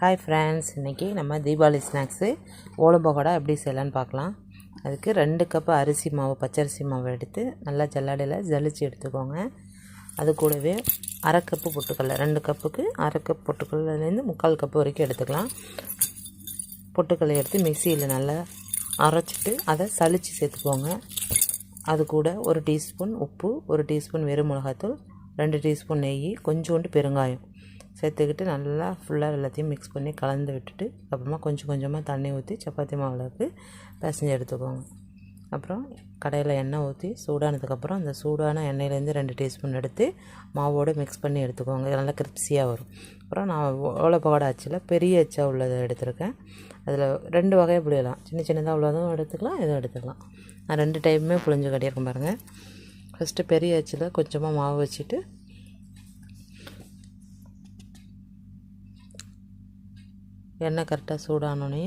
Hi friends, இன்றைக்கி நம்ம Deepavali snacks ஓலை பகோடா எப்படி செய்யலான்னு பார்க்கலாம். அதுக்கு 2 கப்பு அரிசி மாவு, பச்சரிசி மாவு எடுத்து நல்லா ஜல்லாடையில் ஜலிச்சு எடுத்துக்கோங்க. அது கூடவே அரை கப்பு பொட்டுக்கடலை, 2 கப்புக்கு அரை கப் பொட்டுக்கடலைலேருந்து 3/4 கப்பு வரைக்கும் எடுத்துக்கலாம். பொட்டுக்கடலை எடுத்து மிக்சியில் நல்லா அரைச்சிட்டு அதை சலித்து சேர்த்துக்கோங்க. அது கூட 1 டீஸ்பூன் உப்பு, 1 டீஸ்பூன் வெறும் மிளகாத்தூள், 2 டீஸ்பூன் நெய், கொஞ்சோண்டு பெருங்காயம் சேர்த்துக்கிட்டு நல்லா ஃபுல்லாக எல்லாத்தையும் மிக்ஸ் பண்ணி கலந்து விட்டுட்டு அப்புறமா கொஞ்சம் கொஞ்சமாக தண்ணி ஊற்றி சப்பாத்தி மாவுளவுக்கு பிசைஞ்சு எடுத்துக்கோங்க. அப்புறம் கடையில் எண்ணெய் ஊற்றி சூடானதுக்கப்புறம் அந்த சூடான எண்ணெயிலேருந்து 2 டீஸ்பூன் எடுத்து மாவோடு மிக்ஸ் பண்ணி எடுத்துக்கோங்க. நல்லா கிரிப்ஸியாக வரும். அப்புறம் நான் ஓலை பகோடா அச்சில் பெரிய அச்சாக உள்ளதை எடுத்துருக்கேன். அதில் 2 வகையாக புளியலாம். சின்ன சின்னதாக உள்ளதும் எடுத்துக்கலாம், இதுவும் எடுத்துக்கலாம். நான் 2 டைப்புமே புளிஞ்சு கட்டியிருக்கேன் பாருங்கள். ஃபஸ்ட்டு பெரிய அச்சில் கொஞ்சமாக மாவு வச்சுட்டு எண்ணெய் கரெக்டாக சூடானோடனே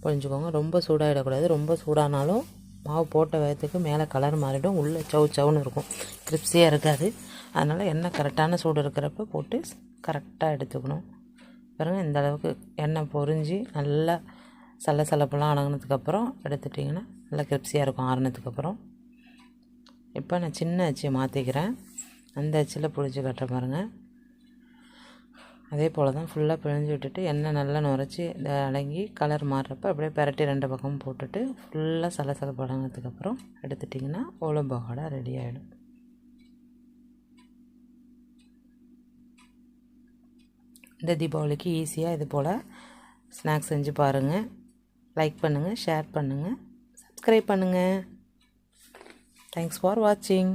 பொழிஞ்சுக்கோங்க. ரொம்ப சூடாகிடக்கூடாது. ரொம்ப சூடானாலும் மாவு போட்ட வேகத்துக்கு மேலே கலர் மாறிடும், உள்ளே சவுன்னு இருக்கும், கிரிப்ஸியாக இருக்காது. அதனால் எண்ணெய் கரெக்டான சூடு இருக்கிறப்ப போட்டு கரெக்டாக எடுத்துக்கணும். பாருங்கள், இந்த அளவுக்கு எண்ணெய் பொரிஞ்சு நல்லா சலசலப்பெல்லாம் அடங்கினதுக்கப்புறம் எடுத்துட்டிங்கன்னா நல்லா கிரிப்ஸியாக இருக்கும் ஆறுனதுக்கப்புறம். இப்போ நான் சின்ன அச்சியை மாற்றிக்கிறேன். அந்த அச்சில் பிடிச்சி கட்டுற பாருங்கள். அதே போல் தான் ஃபுல்லாக பிழிஞ்சு விட்டுட்டு எண்ணெய் நல்லா நுரைச்சி அடங்கி கலர் மாறுறப்ப அப்படியே பெரட்டி 2 பக்கமும் போட்டுட்டு ஃபுல்லாக சலசலப்பு அடங்கினதுக்கப்புறம் எடுத்துட்டிங்கன்னா ஓலை பகோடா ரெடி ஆகிடும். இந்த தீபாவளிக்கு ஈஸியாக இது போல் ஸ்நாக்ஸ் செஞ்சு பாருங்கள். லைக் பண்ணுங்கள், ஷேர் பண்ணுங்கள், சப்ஸ்கிரைப் பண்ணுங்கள். தேங்க்ஸ் ஃபார் வாட்சிங்.